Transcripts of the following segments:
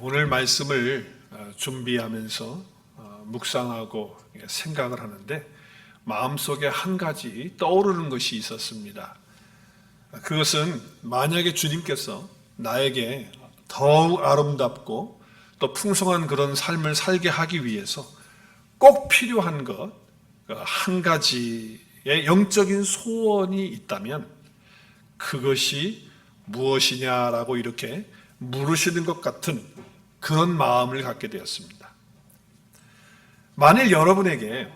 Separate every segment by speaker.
Speaker 1: 오늘 말씀을 준비하면서 묵상하고 생각을 하는데 마음속에 한 가지 떠오르는 것이 있었습니다. 그것은 만약에 주님께서 나에게 더욱 아름답고 또 풍성한 그런 삶을 살게 하기 위해서 꼭 필요한 것 한 가지의 영적인 소원이 있다면 그것이 무엇이냐라고 이렇게 물으시는 것 같은 그런 마음을 갖게 되었습니다. 만일 여러분에게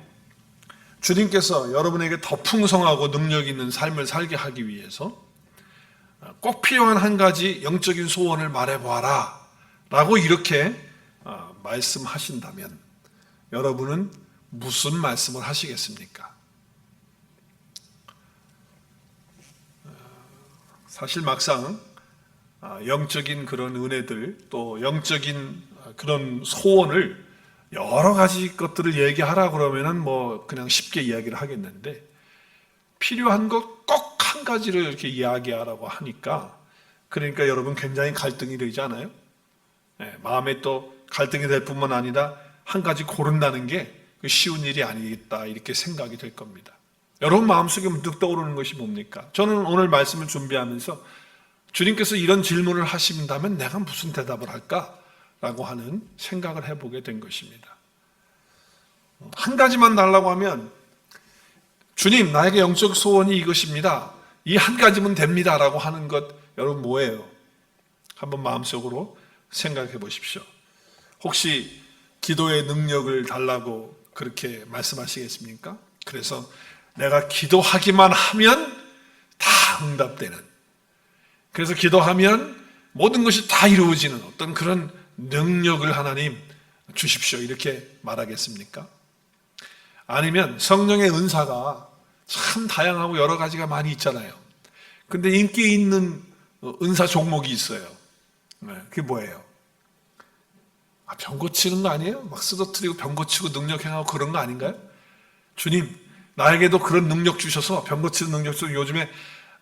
Speaker 1: 주님께서 여러분에게 더 풍성하고 능력 있는 삶을 살게 하기 위해서 꼭 필요한 한 가지 영적인 소원을 말해보아라 라고 이렇게 말씀하신다면 여러분은 무슨 말씀을 하시겠습니까? 사실 막상 영적인 그런 은혜들 또 영적인 그런 소원을 여러 가지 것들을 얘기하라 그러면은 뭐 그냥 쉽게 이야기를 하겠는데 필요한 것 꼭 한 가지를 이렇게 이야기하라고 하니까 그러니까 여러분 굉장히 갈등이 되지 않아요? 마음에 또 갈등이 될 뿐만 아니라 한 가지 고른다는 게 쉬운 일이 아니겠다 이렇게 생각이 될 겁니다. 여러분 마음속에 문득 떠오르는 것이 뭡니까? 저는 오늘 말씀을 준비하면서 주님께서 이런 질문을 하신다면 내가 무슨 대답을 할까라고 하는 생각을 해보게 된 것입니다. 한 가지만 달라고 하면 주님 나에게 영적 소원이 이것입니다. 이 한 가지면 됩니다 라고 하는 것 여러분 뭐예요? 한번 마음속으로 생각해 보십시오. 혹시 기도의 능력을 달라고 그렇게 말씀하시겠습니까? 그래서 내가 기도하기만 하면 다 응답되는, 그래서 기도하면 모든 것이 다 이루어지는 어떤 그런 능력을 하나님 주십시오 이렇게 말하겠습니까? 아니면 성령의 은사가 참 다양하고 여러 가지가 많이 있잖아요. 근데 인기 있는 은사 종목이 있어요. 그게 뭐예요? 병 고치는 거 아니에요? 막 쓰러뜨리고 병 고치고 능력 행하고 그런 거 아닌가요? 주님 나에게도 그런 능력 주셔서 병 고치는 능력 주셔서 요즘에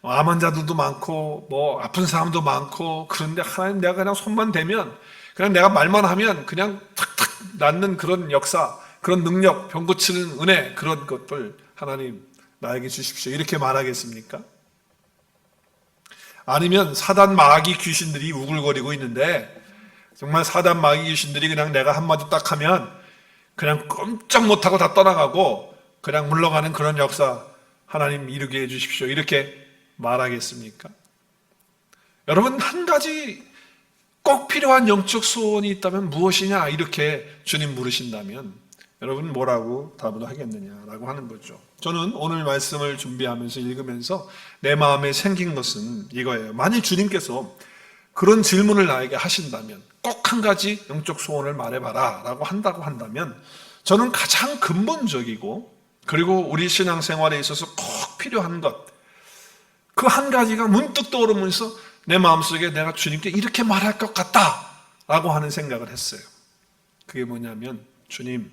Speaker 1: 암 환자들도 많고 뭐 아픈 사람도 많고 그런데 하나님 내가 그냥 손만 대면 그냥 내가 말만 하면 그냥 탁탁 낫는 그런 역사, 그런 능력, 병 고치는 은혜, 그런 것들 하나님 나에게 주십시오 이렇게 말하겠습니까? 아니면 사단 마귀 귀신들이 우글거리고 있는데 정말 사단 마귀 귀신들이 그냥 내가 한마디 딱 하면 그냥 꼼짝 못하고 다 떠나가고 그냥 물러가는 그런 역사 하나님 이루게 해주십시오 이렇게 말하겠습니까? 여러분 한 가지 꼭 필요한 영적 소원이 있다면 무엇이냐 이렇게 주님 물으신다면 여러분 뭐라고 답을 하겠느냐라고 하는 거죠. 저는 오늘 말씀을 준비하면서 읽으면서 내 마음에 생긴 것은 이거예요. 만일 주님께서 그런 질문을 나에게 하신다면 꼭 한 가지 영적 소원을 말해봐라 라고 한다고 한다면 저는 가장 근본적이고 그리고 우리 신앙생활에 있어서 꼭 필요한 것 그 한 가지가 문득 떠오르면서 내 마음속에 내가 주님께 이렇게 말할 것 같다 라고 하는 생각을 했어요. 그게 뭐냐면 주님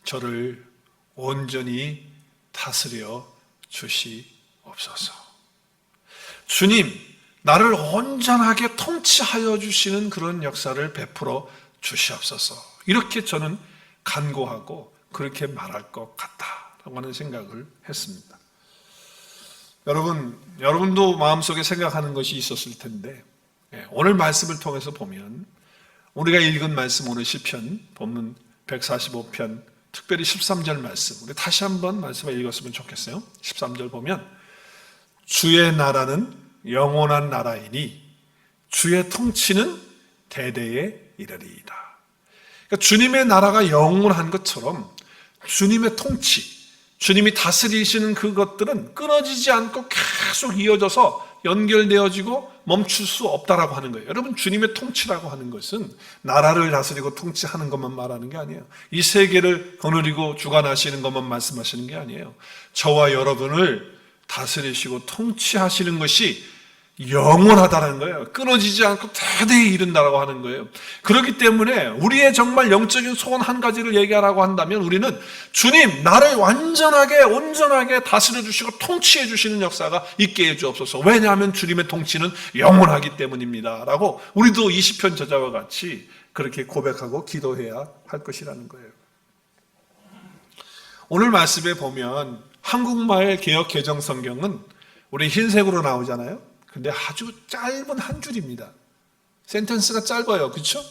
Speaker 1: 저를 온전히 다스려 주시옵소서. 주님 나를 온전하게 통치하여 주시는 그런 역사를 베풀어 주시옵소서. 이렇게 저는 간구하고 그렇게 말할 것 같다라고 하는 생각을 했습니다. 여러분도 마음속에 생각하는 것이 있었을 텐데 오늘 말씀을 통해서 보면 우리가 읽은 말씀 오늘 시편 본문 145편 특별히 13절 말씀 우리 다시 한번 말씀을 읽었으면 좋겠어요. 13절 보면 주의 나라는 영원한 나라이니 주의 통치는 대대에 이르리이다. 그러니까 주님의 나라가 영원한 것처럼 주님의 통치, 주님이 다스리시는 그것들은 끊어지지 않고 계속 이어져서 연결되어지고 멈출 수 없다라고 하는 거예요. 여러분 주님의 통치라고 하는 것은 나라를 다스리고 통치하는 것만 말하는 게 아니에요. 이 세계를 거느리고 주관하시는 것만 말씀하시는 게 아니에요. 저와 여러분을 다스리시고 통치하시는 것이 영원하다는 거예요. 끊어지지 않고 대대히 이른다라고 하는 거예요. 그렇기 때문에 우리의 정말 영적인 소원 한 가지를 얘기하라고 한다면 우리는 주님, 나를 완전하게 온전하게 다스려 주시고 통치해 주시는 역사가 있게 해 주옵소서. 왜냐하면 주님의 통치는 영원하기 때문입니다 라고 우리도 이 시편 저자와 같이 그렇게 고백하고 기도해야 할 것이라는 거예요. 오늘 말씀에 보면 한국말 개역 개정 성경은 우리 흰색으로 나오잖아요. 근데 아주 짧은 한 줄입니다. 센텐스가 짧아요. 그렇죠?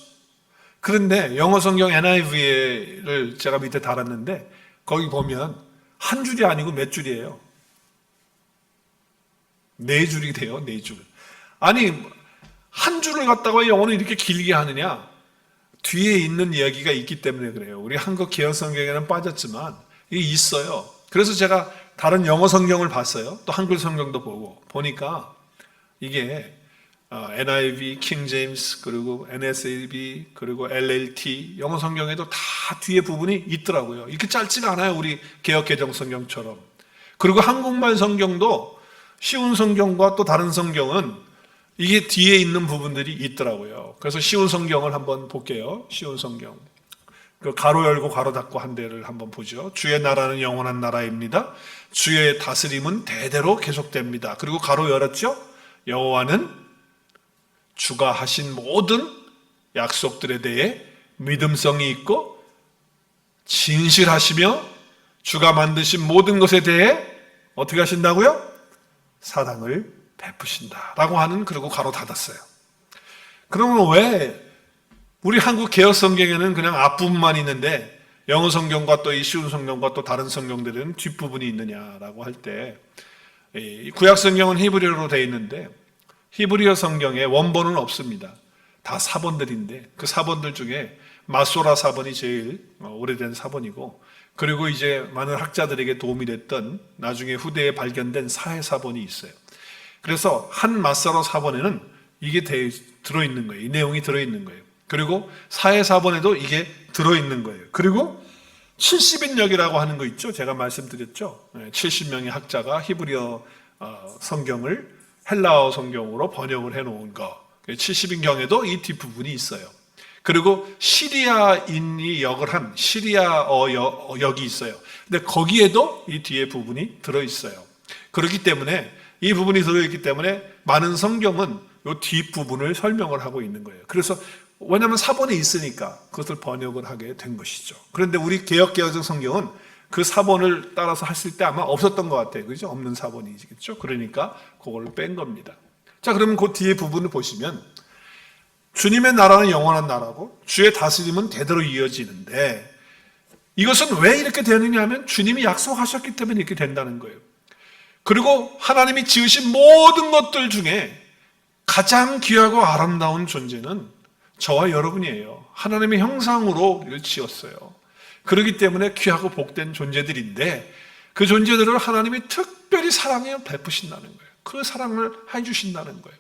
Speaker 1: 그런데 영어 성경 NIV를 제가 밑에 달았는데 거기 보면 한 줄이 아니고 몇 줄이에요? 네 줄이 돼요. 네 줄. 아니 한 줄을 갖다가 영어는 이렇게 길게 하느냐? 뒤에 있는 이야기가 있기 때문에 그래요. 우리 한국 개역 성경에는 빠졌지만 이게 있어요. 그래서 제가 다른 영어 성경을 봤어요. 또 한글 성경도 보니까 이게 NIV, 킹 제임스, 그리고 NSAB, 그리고 LLT 영어 성경에도 다 뒤에 부분이 있더라고요. 이렇게 짧지가 않아요. 우리 개역 개정 성경처럼. 그리고 한국말 성경도 쉬운 성경과 또 다른 성경은 이게 뒤에 있는 부분들이 있더라고요. 그래서 쉬운 성경을 한번 볼게요. 쉬운 성경. 그 가로 열고 가로 닫고 한 데를 한번 보죠. 주의 나라는 영원한 나라입니다. 주의 다스림은 대대로 계속됩니다. 그리고 가로 열었죠. 여호와는 주가 하신 모든 약속들에 대해 믿음성이 있고 진실하시며 주가 만드신 모든 것에 대해 어떻게 하신다고요? 사랑을 베푸신다라고 하는, 그리고 가로 닫았어요. 그러면 왜 우리 한국 개역 성경에는 그냥 앞부분만 있는데 영어 성경과 또 이 쉬운 성경과 또 다른 성경들은 뒷부분이 있느냐라고 할 때, 구약 성경은 히브리어로 되어 있는데 히브리어 성경에 원본은 없습니다. 다 사본들인데 그 사본들 중에 마소라 사본이 제일 오래된 사본이고, 그리고 이제 많은 학자들에게 도움이 됐던 나중에 후대에 발견된 사해 사본이 있어요. 그래서 한 마소라 사본에는 이게 들어있는 거예요. 이 내용이 들어있는 거예요. 그리고 사해 사본에도 이게 들어있는 거예요. 그리고 70인역이라고 하는 거 있죠. 제가 말씀드렸죠. 70명의 학자가 히브리어 성경을 헬라어 성경으로 번역을 해놓은 거. 70인경에도 이 뒷부분이 있어요. 그리고 시리아인이 역을 한 시리아어 역이 있어요. 근데 거기에도 이 뒤에 부분이 들어있어요. 그렇기 때문에 이 부분이 들어있기 때문에 많은 성경은 이 뒷부분을 설명을 하고 있는 거예요. 그래서 왜냐하면 사본이 있으니까 그것을 번역을 하게 된 것이죠. 그런데 우리 개역개혁적 성경은 그 사본을 따라서 했을 때 아마 없었던 것 같아요. 그죠? 없는 사본이겠죠? 그러니까 그걸 뺀 겁니다. 자, 그러면 그 뒤에 부분을 보시면 주님의 나라는 영원한 나라고 주의 다스림은 대대로 이어지는데, 이것은 왜 이렇게 되느냐 하면 주님이 약속하셨기 때문에 이렇게 된다는 거예요. 그리고 하나님이 지으신 모든 것들 중에 가장 귀하고 아름다운 존재는 저와 여러분이에요. 하나님의 형상으로 우리를 지었어요. 그렇기 때문에 귀하고 복된 존재들인데 그 존재들을 하나님이 특별히 사랑해 베푸신다는 거예요. 그 사랑을 해주신다는 거예요.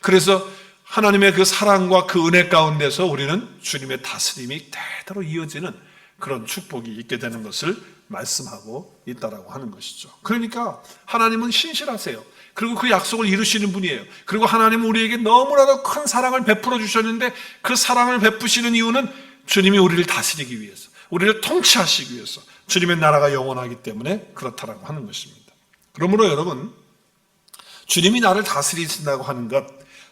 Speaker 1: 그래서 하나님의 그 사랑과 그 은혜 가운데서 우리는 주님의 다스림이 대대로 이어지는 그런 축복이 있게 되는 것을 말씀하고 있다라고 하는 것이죠. 그러니까 하나님은 신실하세요. 그리고 그 약속을 이루시는 분이에요. 그리고 하나님은 우리에게 너무나도 큰 사랑을 베풀어 주셨는데 그 사랑을 베푸시는 이유는 주님이 우리를 다스리기 위해서, 우리를 통치하시기 위해서, 주님의 나라가 영원하기 때문에 그렇다라고 하는 것입니다. 그러므로 여러분, 주님이 나를 다스리신다고 하는 것,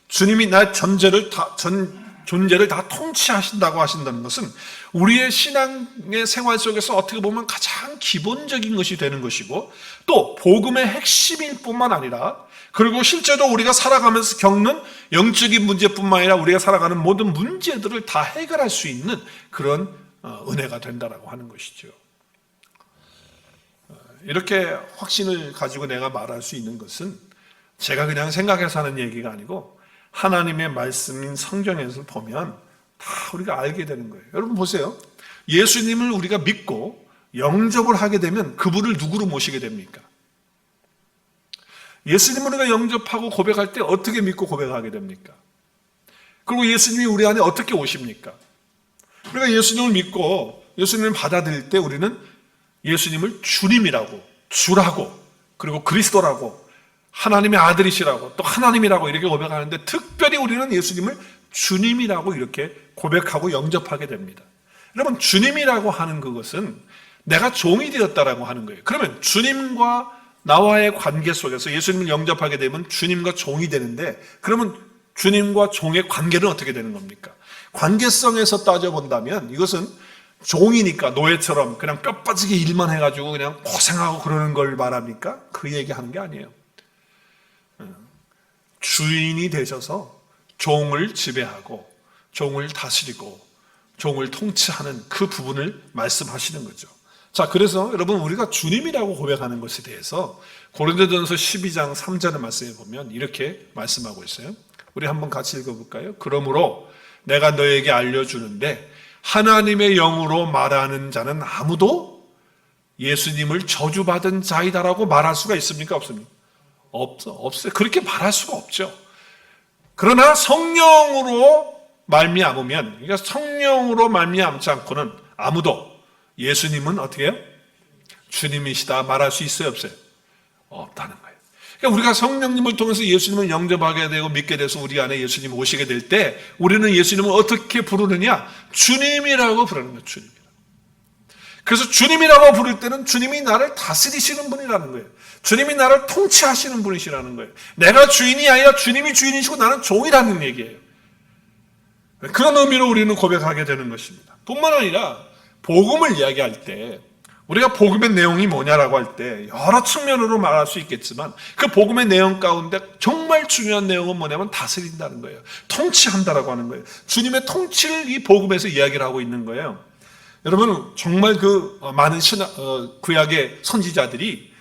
Speaker 1: 주님이 나의 존재를 다 통치하신다고 하신다는 것은 우리의 신앙의 생활 속에서 어떻게 보면 가장 기본적인 것이 되는 것이고, 또 복음의 핵심일 뿐만 아니라, 그리고 실제로 우리가 살아가면서 겪는 영적인 문제뿐만 아니라 우리가 살아가는 모든 문제들을 다 해결할 수 있는 그런 은혜가 된다라고 하는 것이죠. 이렇게 확신을 가지고 내가 말할 수 있는 것은 제가 그냥 생각해서 하는 얘기가 아니고 하나님의 말씀인 성경에서 보면 다 우리가 알게 되는 거예요. 여러분 보세요. 예수님을 우리가 믿고 영접을 하게 되면 그분을 누구로 모시게 됩니까? 예수님을 우리가 영접하고 고백할 때 어떻게 믿고 고백하게 됩니까? 그리고 예수님이 우리 안에 어떻게 오십니까? 우리가 예수님을 믿고 예수님을 받아들일 때 우리는 예수님을 주님이라고, 주라고, 그리고 그리스도라고 하나님의 아들이시라고 또 하나님이라고 이렇게 고백하는데 특별히 우리는 예수님을 주님이라고 이렇게 고백하고 영접하게 됩니다. 여러분, 주님이라고 하는 그것은 내가 종이 되었다라고 하는 거예요. 그러면 주님과 나와의 관계 속에서 예수님을 영접하게 되면 주님과 종이 되는데, 그러면 주님과 종의 관계는 어떻게 되는 겁니까? 관계성에서 따져본다면 이것은 종이니까 노예처럼 그냥 뼈 빠지게 일만 해가지고 그냥 고생하고 그러는 걸 말합니까? 그 얘기하는 게 아니에요. 주인이 되셔서 종을 지배하고 종을 다스리고 종을 통치하는 그 부분을 말씀하시는 거죠. 자, 그래서 여러분, 우리가 주님이라고 고백하는 것에 대해서 고린도전서 12장 3절의 말씀에 보면 이렇게 말씀하고 있어요. 우리 한번 같이 읽어볼까요? 그러므로 내가 너에게 알려주는데 하나님의 영으로 말하는 자는 아무도 예수님을 저주받은 자이다라고 말할 수가 있습니까? 없습니까? 없어요. 그렇게 말할 수가 없죠. 그러나 성령으로 말미암으면, 그러니까 성령으로 말미암지 않고는 아무도 예수님은 어떻게 해요? 주님이시다 말할 수 있어요, 없어요? 없다는 거예요. 그러니까 우리가 성령님을 통해서 예수님을 영접하게 되고 믿게 돼서 우리 안에 예수님이 오시게 될 때 우리는 예수님을 어떻게 부르느냐? 주님이라고 부르는 거예요. 주님이라고. 그래서 주님이라고 부를 때는 주님이 나를 다스리시는 분이라는 거예요. 주님이 나를 통치하시는 분이시라는 거예요. 내가 주인이 아니라 주님이 주인이시고 나는 종이라는 얘기예요. 그런 의미로 우리는 고백하게 되는 것입니다. 뿐만 아니라 복음을 이야기할 때 우리가 복음의 내용이 뭐냐라고 할 때 여러 측면으로 말할 수 있겠지만 그 복음의 내용 가운데 정말 중요한 내용은 뭐냐면 다스린다는 거예요. 통치한다라고 하는 거예요. 주님의 통치를 이 복음에서 이야기를 하고 있는 거예요. 여러분, 정말 그 많은 구약의 선지자들이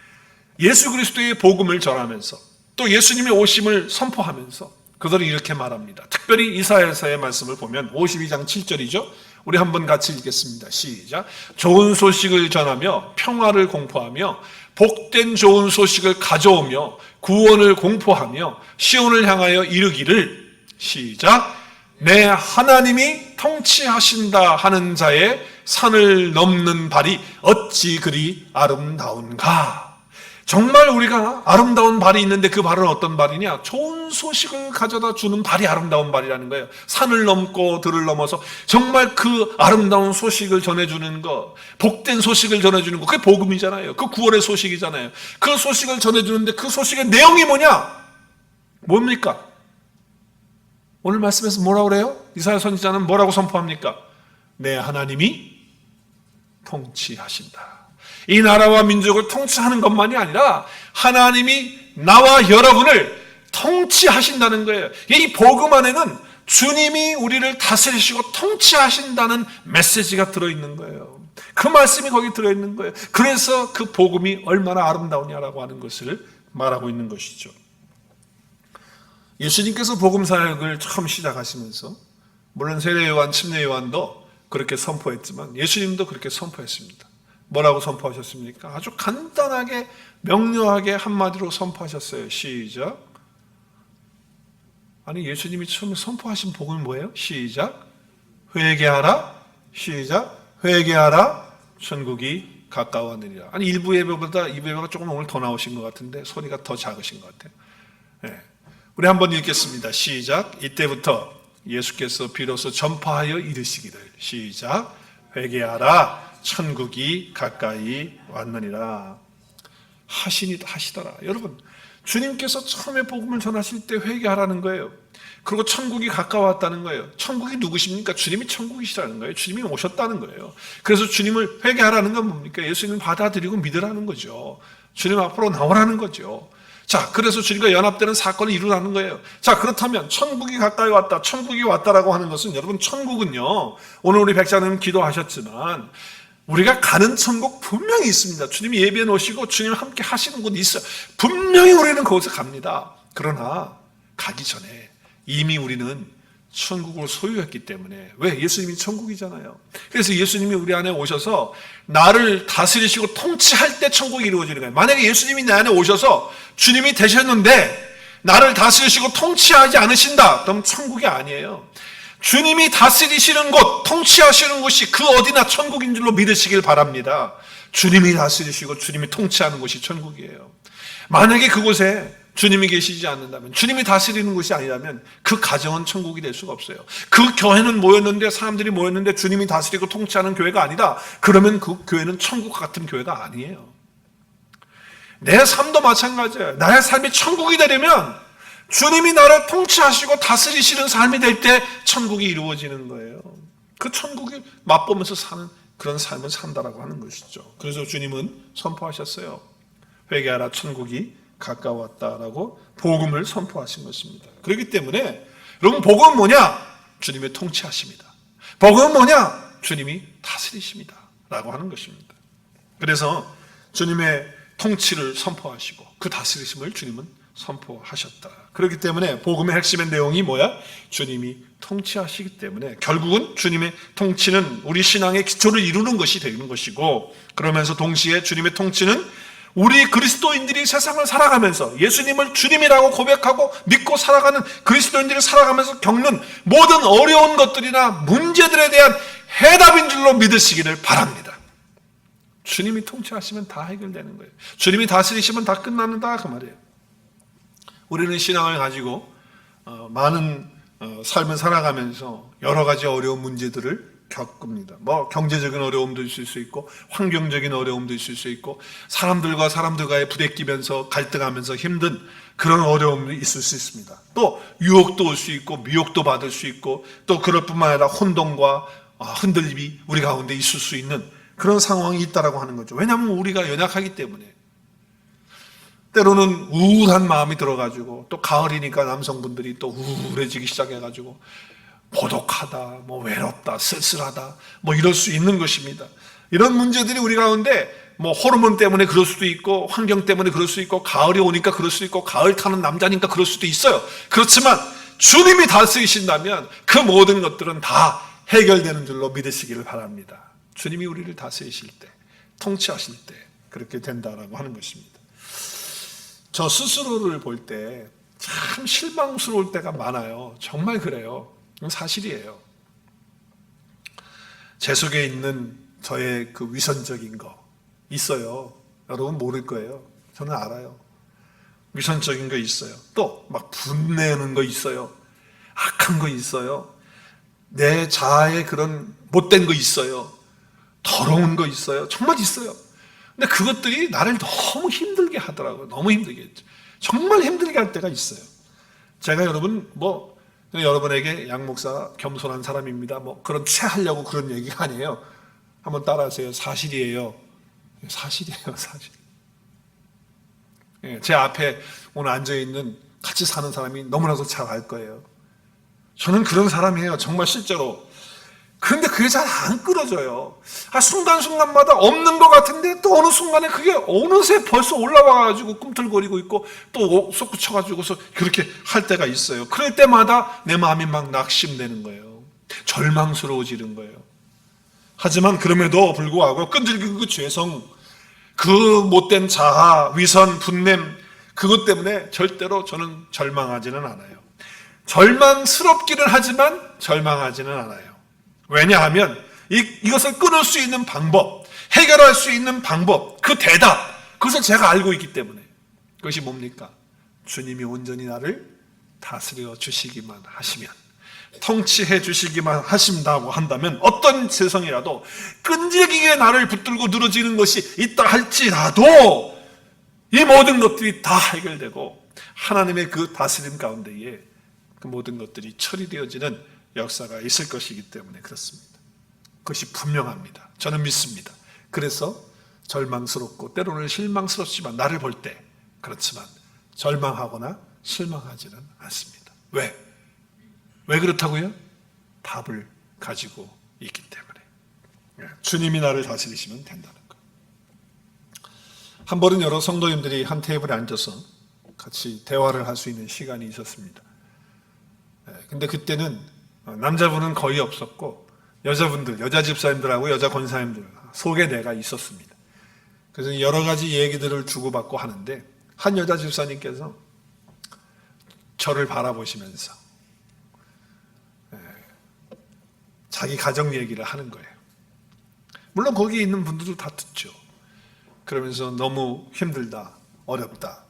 Speaker 1: 예수 그리스도의 복음을 전하면서 또 예수님의 오심을 선포하면서 그들은 이렇게 말합니다. 특별히 이사야서의 말씀을 보면 52장 7절이죠. 우리 한번 같이 읽겠습니다. 시작. 좋은 소식을 전하며 평화를 공포하며 복된 좋은 소식을 가져오며 구원을 공포하며 시온을 향하여 이르기를, 시작. 내 하나님이 통치하신다 하는 자의 산을 넘는 발이 어찌 그리 아름다운가. 정말 우리가 아름다운 발이 있는데 그 발은 어떤 발이냐? 좋은 소식을 가져다 주는 발이 아름다운 발이라는 거예요. 산을 넘고 들을 넘어서 정말 그 아름다운 소식을 전해주는 것, 복된 소식을 전해주는 것, 그게 복음이잖아요. 그 구원의 소식이잖아요. 그 소식을 전해주는데 그 소식의 내용이 뭐냐? 뭡니까? 오늘 말씀에서 뭐라고 그래요? 이사야 선지자는 뭐라고 선포합니까? 내 하나님이 통치하신다. 이 나라와 민족을 통치하는 것만이 아니라 하나님이 나와 여러분을 통치하신다는 거예요. 이 복음 안에는 주님이 우리를 다스리시고 통치하신다는 메시지가 들어있는 거예요. 그 말씀이 거기 들어있는 거예요. 그래서 그 복음이 얼마나 아름다우냐라고 하는 것을 말하고 있는 것이죠. 예수님께서 복음 사역을 처음 시작하시면서 물론 세례 요한, 침례 요한도 그렇게 선포했지만 예수님도 그렇게 선포했습니다. 뭐라고 선포하셨습니까? 아주 간단하게 명료하게 한마디로 선포하셨어요. 시작. 아니, 예수님이 처음에 선포하신 복음은 뭐예요? 시작. 회개하라. 시작. 회개하라. 천국이 가까웠느니라. 아니, 일부 예배보다 2부 예배가 조금 오늘 더 나오신 것 같은데 소리가 더 작으신 것 같아요. 네. 우리 한번 읽겠습니다. 시작. 이때부터 예수께서 비로소 전파하여 이르시기를, 시작. 회개하라. 천국이 가까이 왔느니라. 하시더라. 여러분, 주님께서 처음에 복음을 전하실 때 회개하라는 거예요. 그리고 천국이 가까웠다는 거예요. 천국이 누구십니까? 주님이 천국이시라는 거예요. 주님이 오셨다는 거예요. 그래서 주님을 회개하라는 건 뭡니까? 예수님을 받아들이고 믿으라는 거죠. 주님 앞으로 나오라는 거죠. 자, 그래서 주님과 연합되는 사건을 이루라는 거예요. 자, 그렇다면 천국이 가까이 왔다, 천국이 왔다라고 하는 것은, 여러분, 천국은요, 오늘 우리 백자님 기도하셨지만 우리가 가는 천국 분명히 있습니다. 주님이 예배해 놓으시고 주님 함께 하시는 곳이 있어요. 분명히 우리는 그곳에 갑니다. 그러나 가기 전에 이미 우리는 천국을 소유했기 때문에, 왜? 예수님이 천국이잖아요. 그래서 예수님이 우리 안에 오셔서 나를 다스리시고 통치할 때 천국이 이루어지는 거예요. 만약에 예수님이 내 안에 오셔서 주님이 되셨는데 나를 다스리시고 통치하지 않으신다, 그럼 천국이 아니에요. 주님이 다스리시는 곳, 통치하시는 곳이 그 어디나 천국인 줄로 믿으시길 바랍니다. 주님이 다스리시고 주님이 통치하는 곳이 천국이에요. 만약에 그곳에 주님이 계시지 않는다면, 주님이 다스리는 것이 아니라면 그 가정은 천국이 될 수가 없어요. 그 교회는 모였는데, 사람들이 모였는데 주님이 다스리고 통치하는 교회가 아니다. 그러면 그 교회는 천국 같은 교회가 아니에요. 내 삶도 마찬가지예요. 나의 삶이 천국이 되려면 주님이 나를 통치하시고 다스리시는 삶이 될 때 천국이 이루어지는 거예요. 그 천국을 맛보면서 사는 그런 삶을 산다라고 하는 것이죠. 그래서 주님은 선포하셨어요. 회개하라, 천국이 가까웠다라고 복음을 선포하신 것입니다. 그렇기 때문에 여러분, 복음은 뭐냐? 주님의 통치하십니다. 복음은 뭐냐? 주님이 다스리십니다 라고 하는 것입니다. 그래서 주님의 통치를 선포하시고 그 다스리심을 주님은 선포하셨다. 그렇기 때문에 복음의 핵심의 내용이 뭐야? 주님이 통치하시기 때문에 결국은 주님의 통치는 우리 신앙의 기초를 이루는 것이 되는 것이고, 그러면서 동시에 주님의 통치는 우리 그리스도인들이 세상을 살아가면서 예수님을 주님이라고 고백하고 믿고 살아가는 그리스도인들이 살아가면서 겪는 모든 어려운 것들이나 문제들에 대한 해답인 줄로 믿으시기를 바랍니다. 주님이 통치하시면 다 해결되는 거예요. 주님이 다스리시면 다 끝납니다, 그 말이에요. 우리는 신앙을 가지고 많은 삶을 살아가면서 여러 가지 어려운 문제들을 겪습니다. 뭐 경제적인 어려움도 있을 수 있고, 환경적인 어려움도 있을 수 있고, 사람들과 사람들과의 부대끼면서 갈등하면서 힘든 그런 어려움도 있을 수 있습니다. 또 유혹도 올 수 있고, 미혹도 받을 수 있고, 또 그럴 뿐만 아니라 혼동과 흔들림이 우리 가운데 있을 수 있는 그런 상황이 있다라고 하는 거죠. 왜냐하면 우리가 연약하기 때문에. 때로는 우울한 마음이 들어가지고, 또 가을이니까 남성분들이 또 우울해지기 시작해가지고 고독하다, 뭐 외롭다, 쓸쓸하다, 뭐 이럴 수 있는 것입니다. 이런 문제들이 우리 가운데 뭐 호르몬 때문에 그럴 수도 있고, 환경 때문에 그럴 수 있고, 가을이 오니까 그럴 수도 있고, 가을 타는 남자니까 그럴 수도 있어요. 그렇지만 주님이 다스리신다면 그 모든 것들은 다 해결되는 줄로 믿으시기를 바랍니다. 주님이 우리를 다스리실 때, 통치하실 때 그렇게 된다라고 하는 것입니다. 저 스스로를 볼 때 참 실망스러울 때가 많아요. 정말 그래요. 이건 사실이에요. 제 속에 있는 저의 그 위선적인 거 있어요. 여러분 모를 거예요. 저는 알아요. 위선적인 거 있어요. 또 막 분내는 거 있어요. 악한 거 있어요. 내 자아의 그런 못된 거 있어요. 더러운 거 있어요. 정말 있어요. 근데 그것들이 나를 너무 힘들게 하더라고요. 너무 힘들게 했죠. 정말 힘들게 할 때가 있어요. 제가 여러분에게 양 목사 겸손한 사람입니다, 뭐 그런 체하려고 그런 얘기가 아니에요. 한번 따라하세요. 사실이에요. 사실이에요. 사실. 제 앞에 오늘 앉아있는 같이 사는 사람이 너무나도 잘 알 거예요. 저는 그런 사람이에요. 정말 실제로. 그런데 그게 잘 안 끌어져요. 순간순간마다 없는 것 같은데 또 어느 순간에 그게 어느새 벌써 올라와가지고 꿈틀거리고 있고 또 솟구쳐가지고서 그렇게 할 때가 있어요. 그럴 때마다 내 마음이 막 낙심되는 거예요. 절망스러워지는 거예요. 하지만 그럼에도 불구하고 끈질긴 그 죄성, 그 못된 자아, 위선, 분냄, 그것 때문에 절대로 저는 절망하지는 않아요. 절망스럽기는 하지만 절망하지는 않아요. 왜냐하면 이것을 끊을 수 있는 방법, 해결할 수 있는 방법, 그 대답, 그것을 제가 알고 있기 때문에. 그것이 뭡니까? 주님이 온전히 나를 다스려 주시기만 하시면, 통치해 주시기만 하신다고 한다면 어떤 세상이라도 끈질기게 나를 붙들고 늘어지는 것이 있다 할지라도 이 모든 것들이 다 해결되고 하나님의 그 다스림 가운데에 그 모든 것들이 처리되어지는 역사가 있을 것이기 때문에 그렇습니다. 그것이 분명합니다. 저는 믿습니다. 그래서 절망스럽고 때로는 실망스럽지만 나를 볼 때 그렇지만 절망하거나 실망하지는 않습니다. 왜? 왜 그렇다고요? 답을 가지고 있기 때문에. 주님이 나를 다스리시면 된다는 것. 한 번은 여러 성도님들이 한 테이블에 앉아서 같이 대화를 할 수 있는 시간이 있었습니다. 근데 그때는 남자분은 거의 없었고 여자분들, 여자 집사님들하고 여자 권사님들 소개내가 있었습니다. 그래서 여러 가지 얘기들을 주고받고 하는데 한 여자 집사님께서 저를 바라보시면서 자기 가정 얘기를 하는 거예요. 물론 거기에 있는 분들도 다 듣죠. 그러면서 너무 힘들다, 어렵다.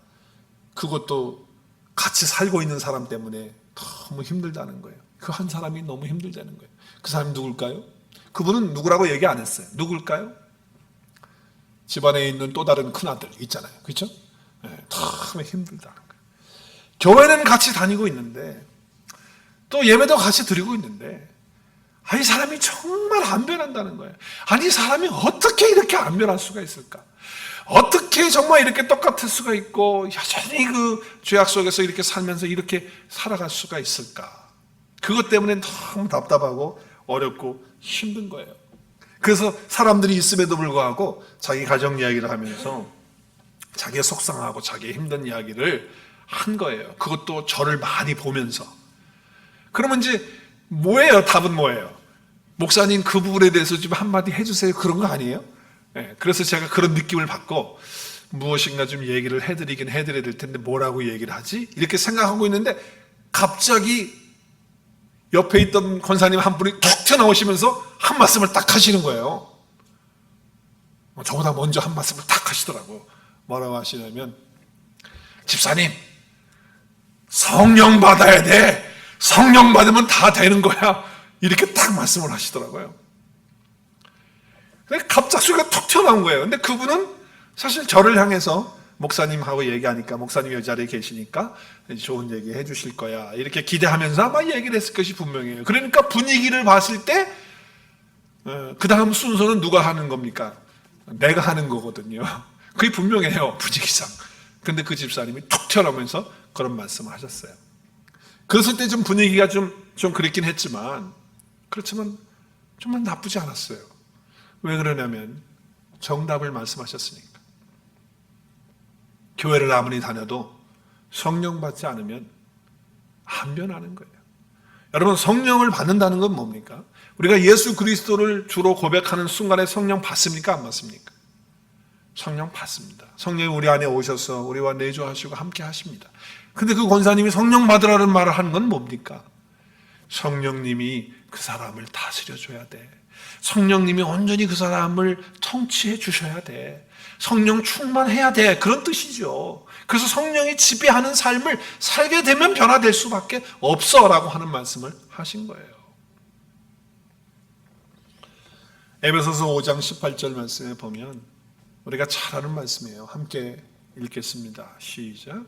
Speaker 1: 그것도 같이 살고 있는 사람 때문에 너무 힘들다는 거예요. 그 한 사람이 너무 힘들다는 거예요. 그 사람이 누굴까요? 그분은 누구라고 얘기 안 했어요. 누굴까요? 집안에 있는 또 다른 큰아들 있잖아요. 그렇죠? 너무 힘들다는 거예요. 교회는 같이 다니고 있는데 또 예배도 같이 드리고 있는데 이 사람이 정말 안 변한다는 거예요. 아니, 사람이 어떻게 이렇게 안 변할 수가 있을까? 어떻게 정말 이렇게 똑같을 수가 있고 여전히 그 죄악 속에서 이렇게 살면서 이렇게 살아갈 수가 있을까? 그것 때문에 너무 답답하고 어렵고 힘든 거예요. 그래서 사람들이 있음에도 불구하고 자기 가정 이야기를 하면서 자기의 속상하고 자기의 힘든 이야기를 한 거예요. 그것도 저를 많이 보면서. 그러면 이제 뭐예요? 답은 뭐예요? 목사님, 그 부분에 대해서 좀 한마디 해주세요. 그런 거 아니에요? 그래서 제가 그런 느낌을 받고 무엇인가 좀 얘기를 해드려야 될 텐데 뭐라고 얘기를 하지? 이렇게 생각하고 있는데 갑자기 옆에 있던 권사님 한 분이 툭 튀어나오시면서 한 말씀을 딱 하시는 거예요. 저보다 먼저 한 말씀을 딱 하시더라고. 뭐라고 하시냐면, 집사님, 성령 받아야 돼. 성령 받으면 다 되는 거야. 이렇게 딱 말씀을 하시더라고요. 갑자기 소리가 툭 튀어나온 거예요. 근데 그분은 사실 저를 향해서 목사님하고 얘기하니까, 목사님 이 자리에 계시니까 좋은 얘기 해주실 거야, 이렇게 기대하면서 아마 얘기를 했을 것이 분명해요. 그러니까 분위기를 봤을 때 그 다음 순서는 누가 하는 겁니까? 내가 하는 거거든요. 그게 분명해요, 분위기상. 근데 그 집사님이 툭 튀어나오면서 그런 말씀을 하셨어요. 그랬을 때 좀 분위기가 좀 그랬긴 했지만, 그렇지만 정말 나쁘지 않았어요. 왜 그러냐면 정답을 말씀하셨으니까. 교회를 아무리 다녀도 성령 받지 않으면 안 변하는 거예요. 여러분, 성령을 받는다는 건 뭡니까? 우리가 예수 그리스도를 주로 고백하는 순간에 성령 받습니까? 안 받습니까? 성령 받습니다. 성령이 우리 안에 오셔서 우리와 내주하시고 함께 하십니다. 근데 그 권사님이 성령 받으라는 말을 하는 건 뭡니까? 성령님이 그 사람을 다스려 줘야 돼. 성령님이 온전히 그 사람을 통치해 주셔야 돼. 성령 충만해야 돼. 그런 뜻이죠. 그래서 성령이 지배하는 삶을 살게 되면 변화될 수밖에 없어라고 하는 말씀을 하신 거예요. 에베소서 5장 18절 말씀에 보면 우리가 잘 아는 말씀이에요. 함께 읽겠습니다. 시작.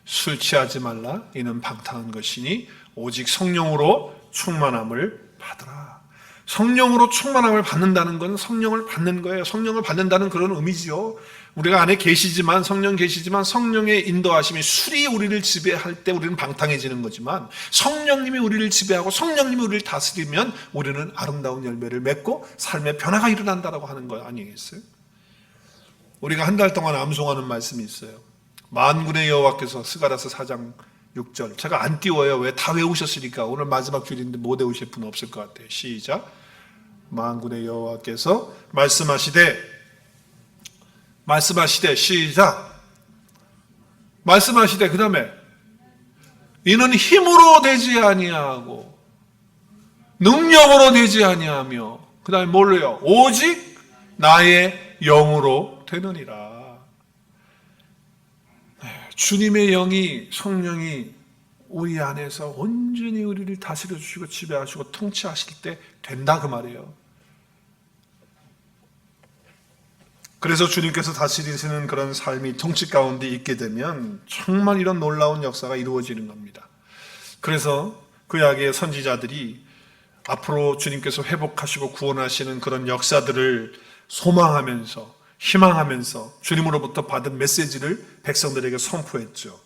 Speaker 1: 술 취하지 말라. 이는 방탕한 것이니 오직 성령으로 충만함을 받으라. 성령으로 충만함을 받는다는 건 성령을 받는 거예요. 성령을 받는다는 그런 의미지요. 우리가 안에 계시지만, 성령 계시지만 성령의 인도하심이 술이 우리를 지배할 때 우리는 방탕해지는 거지만, 성령님이 우리를 지배하고 성령님이 우리를 다스리면 우리는 아름다운 열매를 맺고 삶의 변화가 일어난다고 하는 거 아니겠어요? 우리가 한 달 동안 암송하는 말씀이 있어요. 만군의 여호와께서, 스가랴서 4장 6절. 제가 안 띄워요. 왜? 다 외우셨으니까. 오늘 마지막 줄인데 못 외우실 분 없을 것 같아요. 시작. 만군의 여호와께서 말씀하시되 시작. 말씀하시되, 그 다음에 이는 힘으로 되지 아니하고 능력으로 되지 아니하며, 그 다음에 뭘로요? 오직 나의 영으로 되느니라. 주님의 영이, 성령이 우리 안에서 온전히 우리를 다스려 주시고 지배하시고 통치하실 때 된다, 그 말이에요. 그래서 주님께서 다스리시는 그런 삶이 통치 가운데 있게 되면 정말 이런 놀라운 역사가 이루어지는 겁니다. 그래서 구약의 선지자들이 앞으로 주님께서 회복하시고 구원하시는 그런 역사들을 소망하면서, 희망하면서 주님으로부터 받은 메시지를 백성들에게 선포했죠.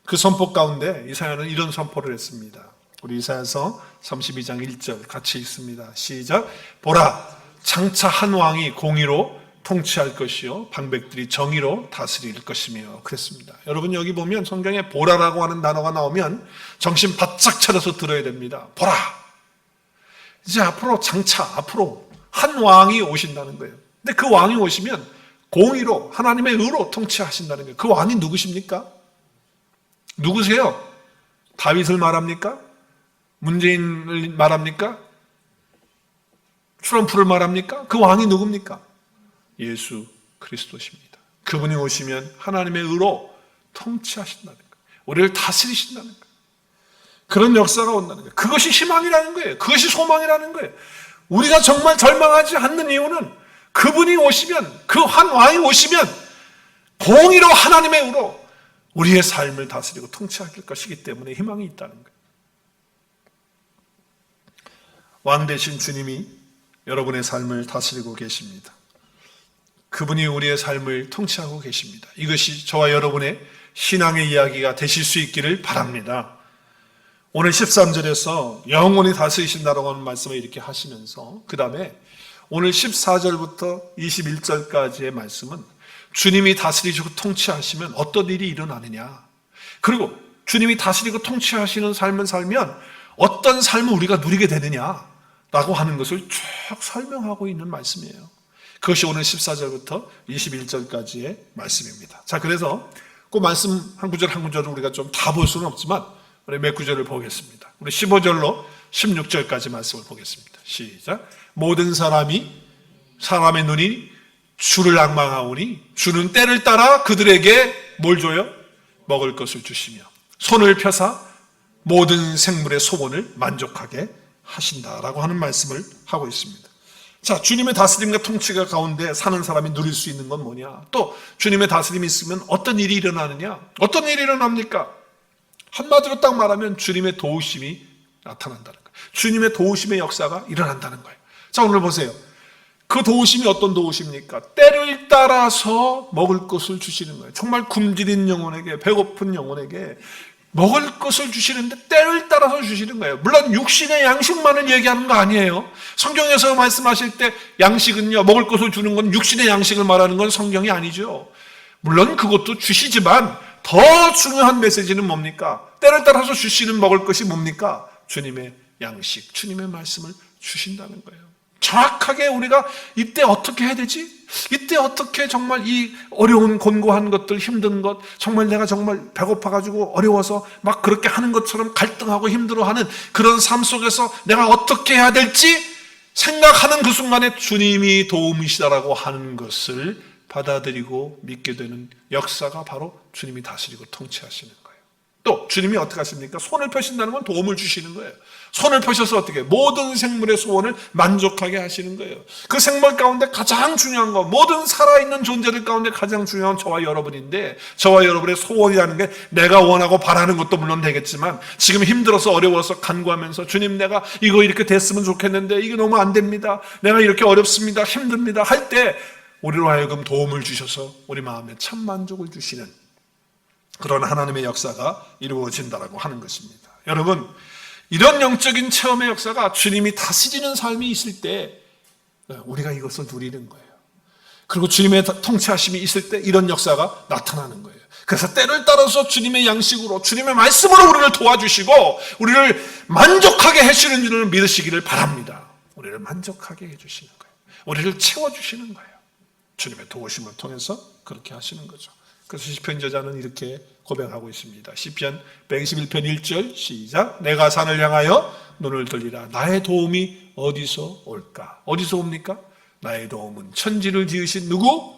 Speaker 1: 그 선포 가운데 이사야는 이런 선포를 했습니다. 우리 이사야서 32장 1절 같이 읽습니다. 시작. 보라, 장차 한 왕이 공의로 통치할 것이요 방백들이 정의로 다스릴 것이며, 그랬습니다. 여러분, 여기 보면 성경에 보라라고 하는 단어가 나오면 정신 바짝 차려서 들어야 됩니다. 보라, 이제 앞으로 장차, 앞으로 한 왕이 오신다는 거예요. 근데 그 왕이 오시면 공의로, 하나님의 의로 통치하신다는 거예요. 그 왕이 누구십니까? 누구세요? 다윗을 말합니까? 문재인을 말합니까? 트럼프를 말합니까? 그 왕이 누굽니까? 예수 그리스도십니다. 그분이 오시면 하나님의 의로 통치하신다는 거예요. 우리를 다스리신다는 거예요. 그런 역사가 온다는 거예요. 그것이 희망이라는 거예요. 그것이 소망이라는 거예요. 우리가 정말 절망하지 않는 이유는 그분이 오시면, 그 한 왕이 오시면 공의로 하나님의 의로 우리의 삶을 다스리고 통치하실 것이기 때문에 희망이 있다는 거예요. 왕 대신 주님이 여러분의 삶을 다스리고 계십니다. 그분이 우리의 삶을 통치하고 계십니다. 이것이 저와 여러분의 신앙의 이야기가 되실 수 있기를 바랍니다. 오늘 13절에서 영원히 다스리신다라고 하는 말씀을 이렇게 하시면서 그 다음에 오늘 14절부터 21절까지의 말씀은 주님이 다스리시고 통치하시면 어떤 일이 일어나느냐, 그리고 주님이 다스리고 통치하시는 삶을 살면 어떤 삶을 우리가 누리게 되느냐라고 하는 것을 쭉 설명하고 있는 말씀이에요. 그것이 오늘 14절부터 21절까지의 말씀입니다. 자, 그래서 그 말씀 한 구절 한 구절을 우리가 좀 다 볼 수는 없지만 우리 몇 구절을 보겠습니다. 우리 15절로 16절까지 말씀을 보겠습니다. 시작. 모든 사람의 눈이 주를 앙망하오니 주는 때를 따라 그들에게 뭘 줘요? 먹을 것을 주시며 손을 펴사 모든 생물의 소원을 만족하게 하신다라고 하는 말씀을 하고 있습니다. 자, 주님의 다스림과 통치가 가운데 사는 사람이 누릴 수 있는 건 뭐냐? 또 주님의 다스림이 있으면 어떤 일이 일어나느냐? 어떤 일이 일어납니까? 한마디로 딱 말하면 주님의 도우심이 나타난다는 거예요. 주님의 도우심의 역사가 일어난다는 거예요. 자, 오늘 보세요. 그 도우심이 어떤 도우심입니까? 때를 따라서 먹을 것을 주시는 거예요. 정말 굶주린 영혼에게, 배고픈 영혼에게 먹을 것을 주시는데 때를 따라서 주시는 거예요. 물론 육신의 양식만을 얘기하는 거 아니에요. 성경에서 말씀하실 때 양식은요, 먹을 것을 주는 건 육신의 양식을 말하는 건 성경이 아니죠. 물론 그것도 주시지만 더 중요한 메시지는 뭡니까? 때를 따라서 주시는 먹을 것이 뭡니까? 주님의 양식, 주님의 말씀을 주신다는 거예요. 정확하게 우리가 이때 어떻게 해야 되지? 이때 어떻게 정말 이 어려운 곤고한 것들, 힘든 것, 정말 내가 정말 배고파가지고 어려워서 막 그렇게 하는 것처럼 갈등하고 힘들어하는 그런 삶 속에서 내가 어떻게 해야 될지 생각하는 그 순간에 주님이 도움이시다라고 하는 것을 받아들이고 믿게 되는 역사가 바로 주님이 다스리고 통치하시는 거예요. 또 주님이 어떻게 하십니까? 손을 펴신다는 건 도움을 주시는 거예요. 손을 펴셔서 어떻게 모든 생물의 소원을 만족하게 하시는 거예요. 그 생물 가운데 가장 중요한 거, 모든 살아있는 존재들 가운데 가장 중요한 저와 여러분인데, 저와 여러분의 소원이라는 게 내가 원하고 바라는 것도 물론 되겠지만 지금 힘들어서 어려워서 간구하면서 주님, 내가 이거 이렇게 됐으면 좋겠는데 이게 너무 안 됩니다, 내가 이렇게 어렵습니다, 힘듭니다 할 때 우리로 하여금 도움을 주셔서 우리 마음에 참 만족을 주시는 그런 하나님의 역사가 이루어진다라고 하는 것입니다. 여러분, 이런 영적인 체험의 역사가 주님이 다스리는 삶이 있을 때 우리가 이것을 누리는 거예요. 그리고 주님의 통치하심이 있을 때 이런 역사가 나타나는 거예요. 그래서 때를 따라서 주님의 양식으로, 주님의 말씀으로 우리를 도와주시고 우리를 만족하게 해주시는 줄을 믿으시기를 바랍니다. 우리를 만족하게 해주시는 거예요. 우리를 채워주시는 거예요. 주님의 도우심을 통해서 그렇게 하시는 거죠. 그래서 시편 저자는 이렇게 고백하고 있습니다. 시편 121편 1절 시작. 내가 산을 향하여 눈을 돌리라. 나의 도움이 어디서 올까? 어디서 옵니까? 나의 도움은 천지를 지으신 누구?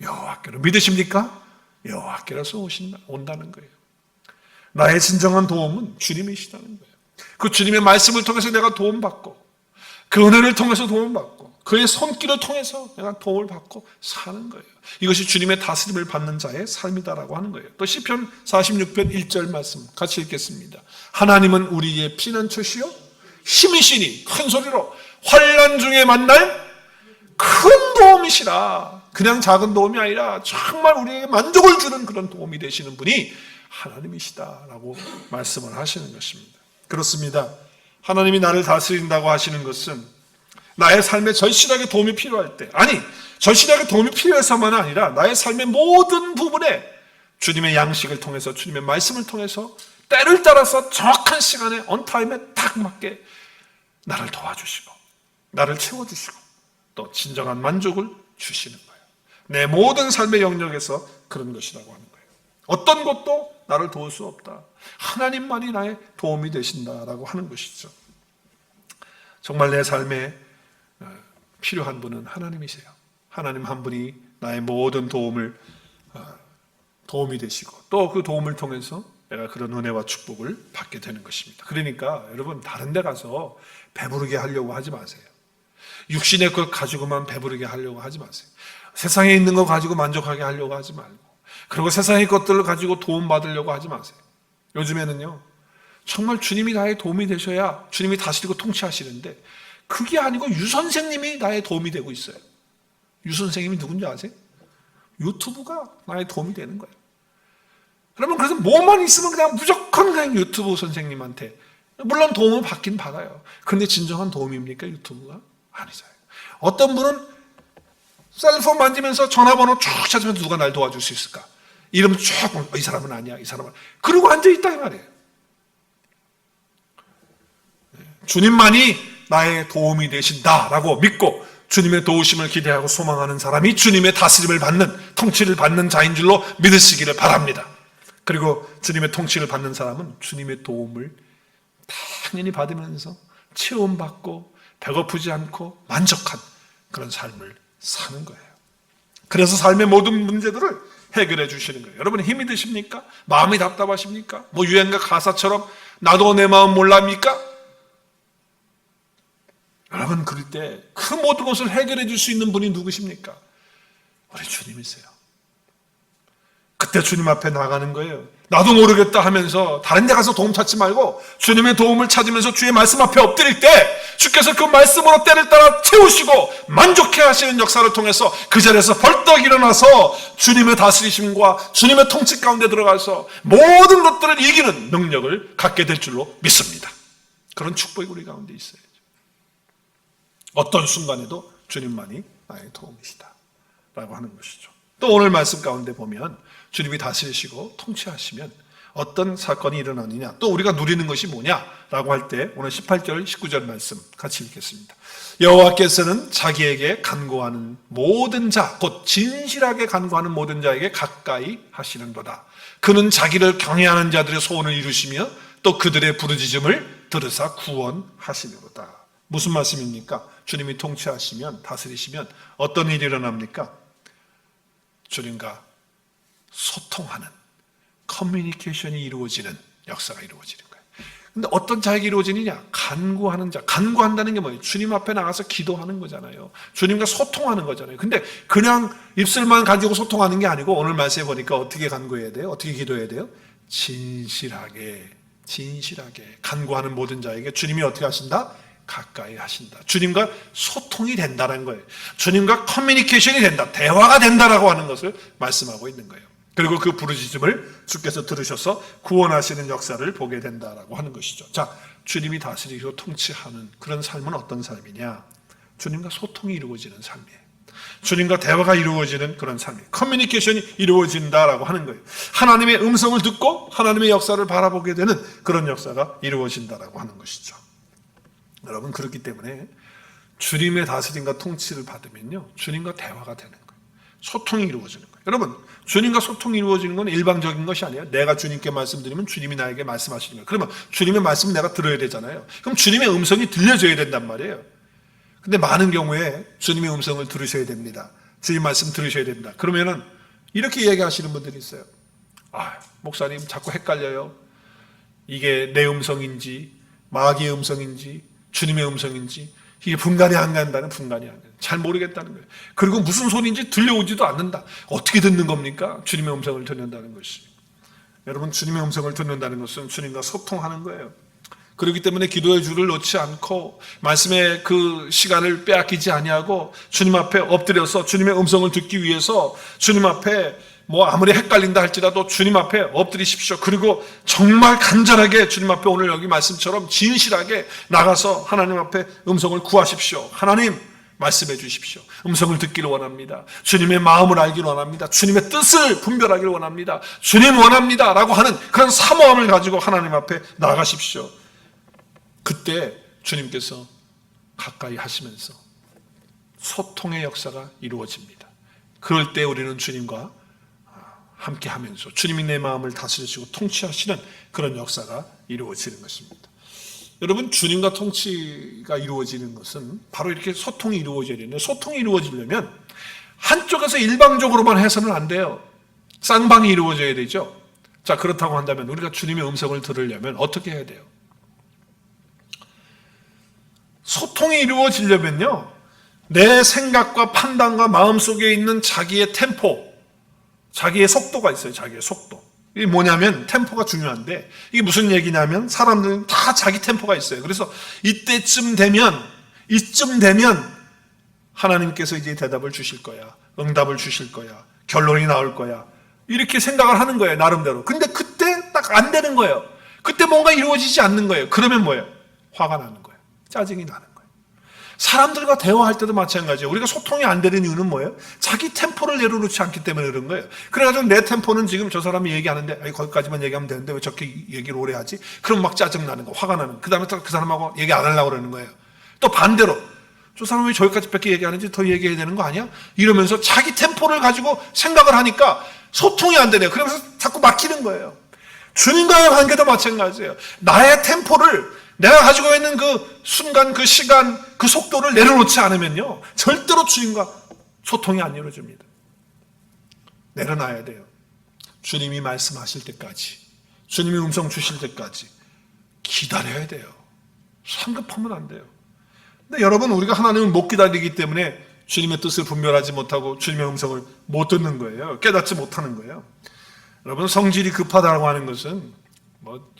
Speaker 1: 여호와께로. 믿으십니까? 여호와께로서 온다는 거예요. 나의 진정한 도움은 주님이시다는 거예요. 그 주님의 말씀을 통해서 내가 도움받고, 그 은혜를 통해서 도움받고, 그의 손길을 통해서 내가 도움을 받고 사는 거예요. 이것이 주님의 다스림을 받는 자의 삶이다라고 하는 거예요. 또 시편 46편 1절 말씀 같이 읽겠습니다. 하나님은 우리의 피난처시요 힘이시니, 큰 소리로, 환난 중에 만날 큰 도움이시라. 그냥 작은 도움이 아니라 정말 우리에게 만족을 주는 그런 도움이 되시는 분이 하나님이시다라고 말씀을 하시는 것입니다. 그렇습니다. 하나님이 나를 다스린다고 하시는 것은 나의 삶에 절실하게 도움이 필요할 때, 아니 절실하게 도움이 필요해서만 아니라 나의 삶의 모든 부분에 주님의 양식을 통해서, 주님의 말씀을 통해서 때를 따라서 정확한 시간에 언타임에 딱 맞게 나를 도와주시고 나를 채워주시고 또 진정한 만족을 주시는 거예요. 내 모든 삶의 영역에서 그런 것이라고 하는 거예요. 어떤 것도 나를 도울 수 없다, 하나님만이 나의 도움이 되신다라고 하는 것이죠. 정말 내 삶에 필요한 분은 하나님이세요. 하나님 한 분이 나의 모든 도움을 도움이 되시고 또 그 도움을 통해서 내가 그런 은혜와 축복을 받게 되는 것입니다. 그러니까 여러분 다른 데 가서 배부르게 하려고 하지 마세요. 육신의 것 가지고만 배부르게 하려고 하지 마세요. 세상에 있는 거 가지고 만족하게 하려고 하지 말고, 그리고 세상의 것들을 가지고 도움 받으려고 하지 마세요. 요즘에는요 정말 주님이 나의 도움이 되셔야 주님이 다스리고 통치하시는데, 그게 아니고 유 선생님이 나의 도움이 되고 있어요. 유 선생님이 누군지 아세요? 유튜브가 나의 도움이 되는 거예요. 여러분, 그래서 뭐만 있으면 그냥 무조건 그냥 유튜브 선생님한테, 물론 도움을 받긴 받아요. 그런데 진정한 도움입니까? 유튜브가? 아니죠. 어떤 분은 셀폰 만지면서 전화번호 쭉 찾으면서 누가 날 도와줄 수 있을까? 이러면 쭉, 이 사람은 아니야, 이 사람은. 그러고 앉아있다 이 말이에요. 주님만이 나의 도움이 되신다라고 믿고 주님의 도우심을 기대하고 소망하는 사람이 주님의 다스림을 받는, 통치를 받는 자인 줄로 믿으시기를 바랍니다. 그리고 주님의 통치를 받는 사람은 주님의 도움을 당연히 받으면서 체험받고 배고프지 않고 만족한 그런 삶을 사는 거예요. 그래서 삶의 모든 문제들을 해결해 주시는 거예요. 여러분, 힘이 드십니까? 마음이 답답하십니까? 뭐 유행가 가사처럼 나도 내 마음 몰랍니까? 여러분, 그럴 때 그 모든 것을 해결해 줄 수 있는 분이 누구십니까? 우리 주님이세요. 그때 주님 앞에 나가는 거예요. 나도 모르겠다 하면서 다른 데 가서 도움 찾지 말고 주님의 도움을 찾으면서 주의 말씀 앞에 엎드릴 때 주께서 그 말씀으로 때를 따라 채우시고 만족해 하시는 역사를 통해서 그 자리에서 벌떡 일어나서 주님의 다스리심과 주님의 통치 가운데 들어가서 모든 것들을 이기는 능력을 갖게 될 줄로 믿습니다. 그런 축복이 우리 가운데 있어야죠. 어떤 순간에도 주님만이 나의 도움이시다 라고 하는 것이죠. 또 오늘 말씀 가운데 보면 주님이 다스리시고 통치하시면 어떤 사건이 일어나느냐, 또 우리가 누리는 것이 뭐냐라고 할 때 오늘 18절 19절 말씀 같이 읽겠습니다. 여호와께서는 자기에게 간구하는 모든 자, 곧 진실하게 간구하는 모든 자에게 가까이 하시는도다. 그는 자기를 경외하는 자들의 소원을 이루시며 또 그들의 부르짖음을 들으사 구원하시리로다. 무슨 말씀입니까? 주님이 통치하시면, 다스리시면 어떤 일이 일어납니까? 주님과 소통하는, 커뮤니케이션이 이루어지는 역사가 이루어지는 거예요. 근데 어떤 자에게 이루어지느냐? 간구하는 자. 간구한다는 게 뭐예요? 주님 앞에 나가서 기도하는 거잖아요. 주님과 소통하는 거잖아요. 근데 그냥 입술만 가지고 소통하는 게 아니고 오늘 말씀에 보니까 어떻게 간구해야 돼요? 어떻게 기도해야 돼요? 진실하게 간구하는 모든 자에게 주님이 어떻게 하신다? 가까이 하신다. 주님과 소통이 된다는 거예요. 주님과 커뮤니케이션이 된다. 대화가 된다라고 하는 것을 말씀하고 있는 거예요. 그리고 그 부르짖음을 주께서 들으셔서 구원하시는 역사를 보게 된다라고 하는 것이죠. 자, 주님이 다스리고 통치하는 그런 삶은 어떤 삶이냐? 주님과 소통이 이루어지는 삶이에요. 주님과 대화가 이루어지는 그런 삶이에요. 커뮤니케이션이 이루어진다라고 하는 거예요. 하나님의 음성을 듣고 하나님의 역사를 바라보게 되는 그런 역사가 이루어진다라고 하는 것이죠. 여러분, 그렇기 때문에 주님의 다스림과 통치를 받으면요, 주님과 대화가 되는 거예요. 소통이 이루어지는 거예요. 여러분, 주님과 소통이 이루어지는 건 일방적인 것이 아니에요. 내가 주님께 말씀드리면 주님이 나에게 말씀하시는 거예요. 그러면 주님의 말씀을 내가 들어야 되잖아요. 그럼 주님의 음성이 들려줘야 된단 말이에요. 근데 많은 경우에 주님의 음성을 들으셔야 됩니다. 주님 말씀 들으셔야 됩니다. 그러면은 이렇게 얘기하시는 분들이 있어요. 목사님 자꾸 헷갈려요. 이게 내 음성인지 마귀의 음성인지 주님의 음성인지 이게 분간이 안 간다는, 분간이 안 간다. 잘 모르겠다는 거예요. 그리고 무슨 소리인지 들려오지도 않는다. 어떻게 듣는 겁니까? 주님의 음성을 듣는다는 것이. 여러분, 주님의 음성을 듣는다는 것은 주님과 소통하는 거예요. 그렇기 때문에 기도의 줄을 놓지 않고 말씀의 그 시간을 빼앗기지 아니하고 주님 앞에 엎드려서 주님의 음성을 듣기 위해서 주님 앞에 뭐 아무리 헷갈린다 할지라도 주님 앞에 엎드리십시오. 그리고 정말 간절하게 주님 앞에 오늘 여기 말씀처럼 진실하게 나가서 하나님 앞에 음성을 구하십시오. 하나님 말씀해 주십시오. 음성을 듣기를 원합니다. 주님의 마음을 알기를 원합니다. 주님의 뜻을 분별하기를 원합니다. 주님 원합니다 라고 하는 그런 사모함을 가지고 하나님 앞에 나가십시오. 그때 주님께서 가까이 하시면서 소통의 역사가 이루어집니다. 그럴 때 우리는 주님과 함께 하면서 주님이 내 마음을 다스리시고 통치하시는 그런 역사가 이루어지는 것입니다. 여러분, 주님과 통치가 이루어지는 것은 바로 이렇게 소통이 이루어져야 되는데, 소통이 이루어지려면 한쪽에서 일방적으로만 해서는 안 돼요. 쌍방이 이루어져야 되죠. 자, 그렇다고 한다면 우리가 주님의 음성을 들으려면 어떻게 해야 돼요? 소통이 이루어지려면요, 내 생각과 판단과 마음속에 있는 자기의 템포, 자기의 속도가 있어요. 자기의 속도. 이게 뭐냐면 템포가 중요한데, 이게 무슨 얘기냐면 사람들은 다 자기 템포가 있어요. 그래서 이쯤 되면 하나님께서 이제 대답을 주실 거야, 응답을 주실 거야, 결론이 나올 거야, 이렇게 생각을 하는 거예요, 나름대로. 근데 그때 딱 안 되는 거예요. 그때 뭔가 이루어지지 않는 거예요. 그러면 뭐예요? 화가 나는 거예요. 짜증이 나는 거예요. 사람들과 대화할 때도 마찬가지예요. 우리가 소통이 안 되는 이유는 뭐예요? 자기 템포를 내려놓지 않기 때문에 그런 거예요. 그래가지고 내 템포는 지금 저 사람이 얘기하는데, 아니, 거기까지만 얘기하면 되는데 왜 저렇게 얘기를 오래 하지? 그럼 막 짜증 나는 거, 화가 나는 거. 그 다음에 또 그 사람하고 얘기 안 하려고 그러는 거예요. 또 반대로, 저 사람이 왜 저기까지밖에 얘기하는지 더 얘기해야 되는 거 아니야? 이러면서 자기 템포를 가지고 생각을 하니까 소통이 안 되네요. 그러면서 자꾸 막히는 거예요. 주님과의 관계도 마찬가지예요. 나의 템포를, 내가 가지고 있는 그 순간, 그 시간, 그 속도를 내려놓지 않으면요, 절대로 주님과 소통이 안 이루어집니다. 내려놔야 돼요. 주님이 말씀하실 때까지, 주님이 음성 주실 때까지 기다려야 돼요. 성급하면 안 돼요. 근데 여러분, 우리가 하나님을 못 기다리기 때문에 주님의 뜻을 분별하지 못하고 주님의 음성을 못 듣는 거예요. 깨닫지 못하는 거예요. 여러분, 성질이 급하다고 하는 것은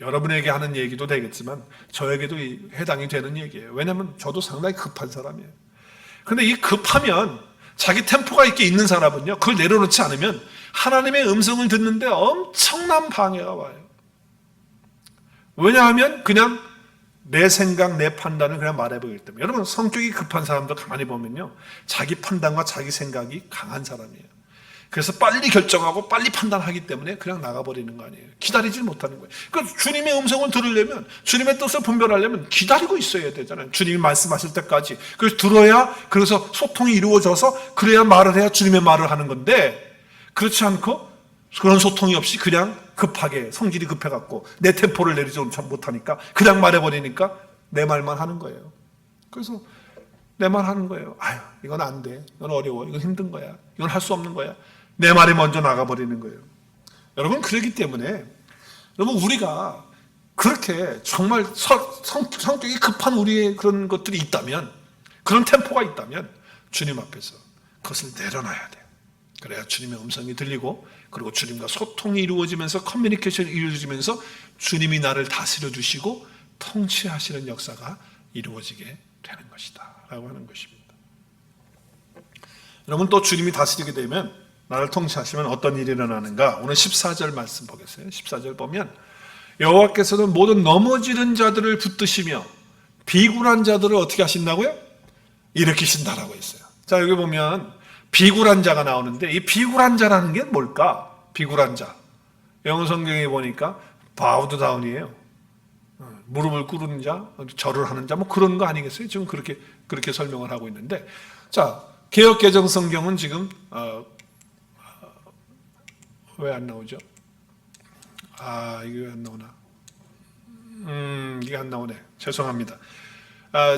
Speaker 1: 여러분에게 하는 얘기도 되겠지만 저에게도 해당이 되는 얘기예요. 왜냐하면 저도 상당히 급한 사람이에요. 그런데 이 급하면, 자기 템포가 있게 있는 사람은요, 그걸 내려놓지 않으면 하나님의 음성을 듣는데 엄청난 방해가 와요. 왜냐하면 그냥 내 생각, 내 판단을 그냥 말해보기 때문에. 여러분, 성격이 급한 사람도 가만히 보면요, 자기 판단과 자기 생각이 강한 사람이에요. 그래서 빨리 결정하고 빨리 판단하기 때문에 그냥 나가버리는 거 아니에요. 기다리질 못하는 거예요. 그러니까 주님의 음성을 들으려면, 주님의 뜻을 분별하려면 기다리고 있어야 되잖아요. 주님이 말씀하실 때까지. 그래서 들어야, 그래서 소통이 이루어져서 그래야 말을 해야 주님의 말을 하는 건데, 그렇지 않고 그런 소통이 없이 그냥 급하게, 성질이 급해갖고 내 템포를 내리지 못하니까 그냥 말해버리니까 내 말만 하는 거예요. 그래서 내 말 하는 거예요. 아유, 이건 안 돼. 이건 어려워. 이건 힘든 거야. 이건 할 수 없는 거야. 내 말이 먼저 나가버리는 거예요. 여러분, 그렇기 때문에 여러분, 우리가 그렇게 정말 성격이 급한 우리의 그런 것들이 있다면, 그런 템포가 있다면 주님 앞에서 그것을 내려놔야 돼요. 그래야 주님의 음성이 들리고, 그리고 주님과 소통이 이루어지면서, 커뮤니케이션이 이루어지면서 주님이 나를 다스려 주시고 통치하시는 역사가 이루어지게 되는 것이다 라고 하는 것입니다. 여러분, 또 주님이 다스리게 되면, 나를 통치하시면 어떤 일이 일어나는가? 오늘 14절 말씀 보겠어요. 14절 보면 여호와께서는 모든 넘어지는 자들을 붙드시며 비굴한 자들을 어떻게 하신다고요? 일으키신다라고 했어요. 자, 여기 보면 비굴한 자가 나오는데, 이 비굴한 자라는 게 뭘까? 비굴한 자, 영어 성경에 보니까 바우드 다운이에요. 무릎을 꿇은 자, 절을 하는 자, 뭐 그런 거 아니겠어요? 지금 그렇게 설명을 하고 있는데, 자, 개역 개정 성경은 지금 왜 안 나오죠? 이게 왜 안 나오나? 이게 안 나오네. 죄송합니다.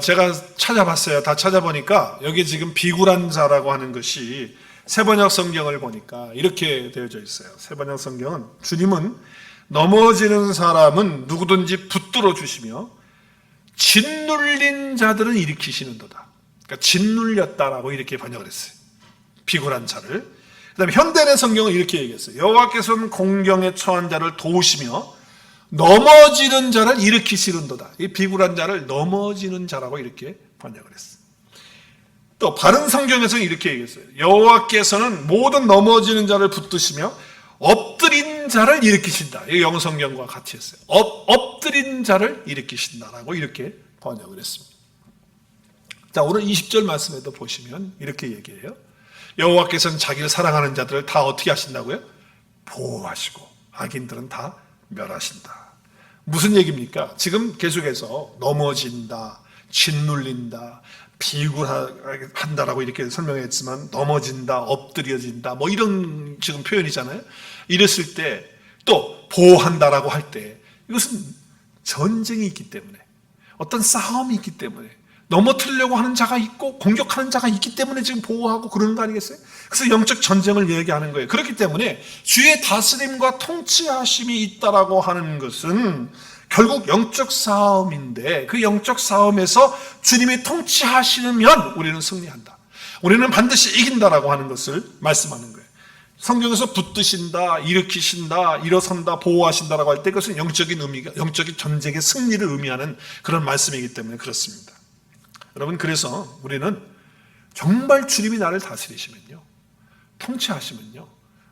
Speaker 1: 제가 찾아봤어요. 다 찾아보니까 여기 지금 비굴한 자라고 하는 것이 세번역 성경을 보니까 이렇게 되어져 있어요. 세번역 성경은 주님은 넘어지는 사람은 누구든지 붙들어 주시며 짓눌린 자들은 일으키시는도다. 그러니까 짓눌렸다라고 이렇게 번역을 했어요. 비굴한 자를. 그 다음에 현대의 성경은 이렇게 얘기했어요. 여호와께서는 공경에 처한 자를 도우시며 넘어지는 자를 일으키시는도다. 이 비굴한 자를 넘어지는 자라고 이렇게 번역을 했어요. 또 바른 성경에서는 이렇게 얘기했어요. 여호와께서는 모든 넘어지는 자를 붙드시며 엎드린 자를 일으키신다. 이 영어 성경과 같이 했어요. 엎드린 자를 일으키신다라고 이렇게 번역을 했습니다. 자, 오늘 20절 말씀에도 보시면 이렇게 얘기해요. 여호와께서는 자기를 사랑하는 자들을 다 어떻게 하신다고요? 보호하시고 악인들은 다 멸하신다. 무슨 얘기입니까? 지금 계속해서 넘어진다, 짓눌린다, 비굴한다라고 이렇게 설명했지만 넘어진다, 엎드려진다, 뭐 이런 지금 표현이잖아요. 이랬을 때 또 보호한다라고 할 때 이것은 전쟁이 있기 때문에, 어떤 싸움이 있기 때문에, 넘어뜨리려고 하는 자가 있고 공격하는 자가 있기 때문에 지금 보호하고 그러는 거 아니겠어요? 그래서 영적 전쟁을 얘기하는 거예요. 그렇기 때문에 주의 다스림과 통치하심이 있다라고 하는 것은 결국 영적 싸움인데, 그 영적 싸움에서 주님이 통치하시면 우리는 승리한다, 우리는 반드시 이긴다라고 하는 것을 말씀하는 거예요. 성경에서 붙드신다, 일으키신다, 일어선다, 보호하신다라고 할 때 그것은 영적인 의미가, 영적인 전쟁의 승리를 의미하는 그런 말씀이기 때문에 그렇습니다. 여러분, 그래서 우리는 정말 주님이 나를 다스리시면요, 통치하시면요,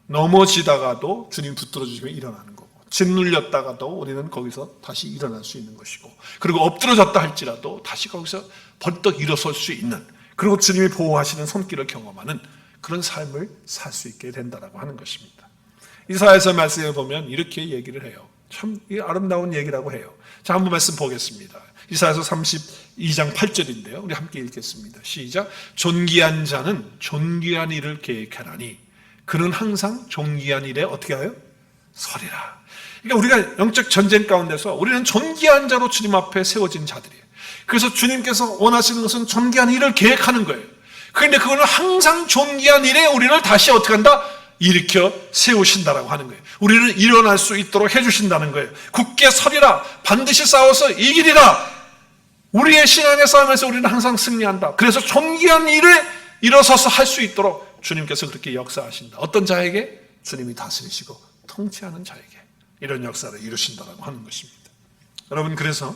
Speaker 1: 넘어지다가도 주님 붙들어 주시면 일어나는 거고, 짓눌렸다가도 우리는 거기서 다시 일어날 수 있는 것이고, 그리고 엎드러졌다 할지라도 다시 거기서 벌떡 일어설 수 있는, 그리고 주님이 보호하시는 손길을 경험하는 그런 삶을 살 수 있게 된다라고 하는 것입니다. 이사야서 말씀에 보면 이렇게 얘기를 해요. 참 아름다운 얘기라고 해요. 자, 한번 말씀 보겠습니다. 이사야서 32장 8절인데요. 우리 함께 읽겠습니다. 시작. 존귀한 자는 존귀한 일을 계획하나니 그는 항상 존귀한 일에 어떻게 하여? 서리라. 그러니까 우리가 영적 전쟁 가운데서 우리는 존귀한 자로 주님 앞에 세워진 자들이에요. 그래서 주님께서 원하시는 것은 존귀한 일을 계획하는 거예요. 그런데 그거는 항상 존귀한 일에 우리를 다시 어떻게 한다? 일으켜 세우신다라고 하는 거예요. 우리를 일어날 수 있도록 해주신다는 거예요. 굳게 서리라. 반드시 싸워서 이기리라. 우리의 신앙의 싸움에서 우리는 항상 승리한다. 그래서 존귀한 일을 일어서서 할 수 있도록 주님께서 그렇게 역사하신다. 어떤 자에게? 주님이 다스리시고 통치하는 자에게 이런 역사를 이루신다라고 하는 것입니다. 여러분, 그래서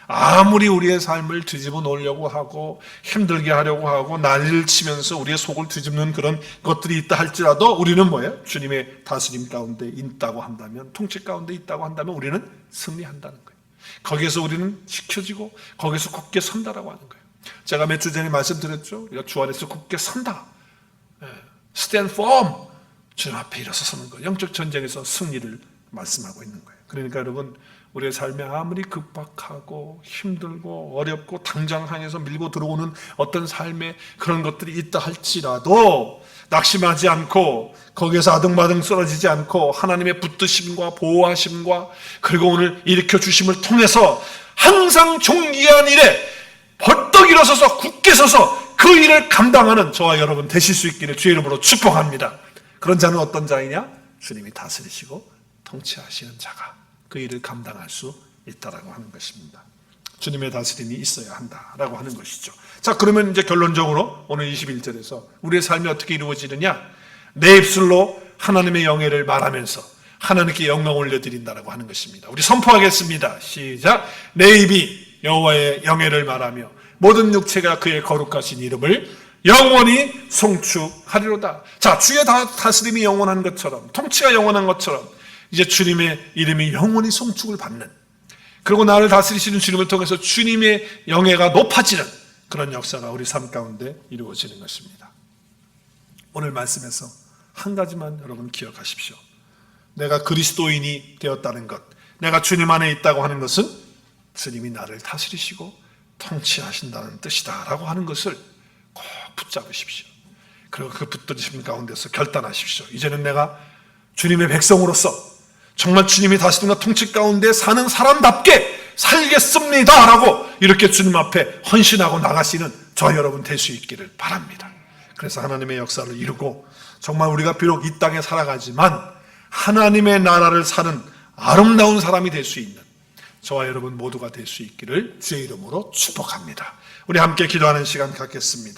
Speaker 1: 아무리 우리의 삶을 뒤집어 놓으려고 하고 힘들게 하려고 하고 난리를 치면서 우리의 속을 뒤집는 그런 것들이 있다 할지라도 우리는 뭐예요? 주님의 다스림 가운데 있다고 한다면, 통치 가운데 있다고 한다면 우리는 승리한다는 거예요. 거기에서 우리는 지켜지고 거기에서 굳게 선다라고 하는 거예요. 제가 몇 주 전에 말씀드렸죠. 우리가 주 안에서 굳게 선다. Stand firm. 주님 앞에 일어서서는 거예요. 영적 전쟁에서 승리를 말씀하고 있는 거예요. 그러니까 여러분, 우리의 삶에 아무리 급박하고 힘들고 어렵고 당장 향해서 밀고 들어오는 어떤 삶의 그런 것들이 있다 할지라도 낙심하지 않고 거기에서 아등바등 쓰러지지 않고 하나님의 붙드심과 보호하심과 그리고 오늘 일으켜 주심을 통해서 항상 존귀한 일에 벌떡 일어서서 굳게 서서 그 일을 감당하는 저와 여러분 되실 수 있기를 주의 이름으로 축복합니다. 그런 자는 어떤 자이냐? 주님이 다스리시고 통치하시는 자가 그 일을 감당할 수 있다라고 하는 것입니다. 주님의 다스림이 있어야 한다라고 하는 것이죠. 자, 그러면 이제 결론적으로 오늘 21절에서 우리의 삶이 어떻게 이루어지느냐? 내 입술로 하나님의 영예를 말하면서 하나님께 영광 올려드린다라고 하는 것입니다. 우리 선포하겠습니다. 시작. 내 입이 여호와의 영예를 말하며 모든 육체가 그의 거룩하신 이름을 영원히 송축하리로다. 자, 주의 다스림이 영원한 것처럼, 통치가 영원한 것처럼 이제 주님의 이름이 영원히 송축을 받는, 그리고 나를 다스리시는 주님을 통해서 주님의 영예가 높아지는 그런 역사가 우리 삶 가운데 이루어지는 것입니다. 오늘 말씀에서 한 가지만 여러분 기억하십시오. 내가 그리스도인이 되었다는 것, 내가 주님 안에 있다고 하는 것은 주님이 나를 다스리시고 통치하신다는 뜻이다라고 하는 것을 꼭 붙잡으십시오. 그리고 그 붙드심 가운데서 결단하십시오. 이제는 내가 주님의 백성으로서 정말 주님이 다스림과 통치 가운데 사는 사람답게 살겠습니다 라고 이렇게 주님 앞에 헌신하고 나가시는 저와 여러분 될 수 있기를 바랍니다. 그래서 하나님의 역사를 이루고 정말 우리가 비록 이 땅에 살아가지만 하나님의 나라를 사는 아름다운 사람이 될 수 있는 저와 여러분 모두가 될 수 있기를 주의 이름으로 축복합니다. 우리 함께 기도하는 시간 갖겠습니다.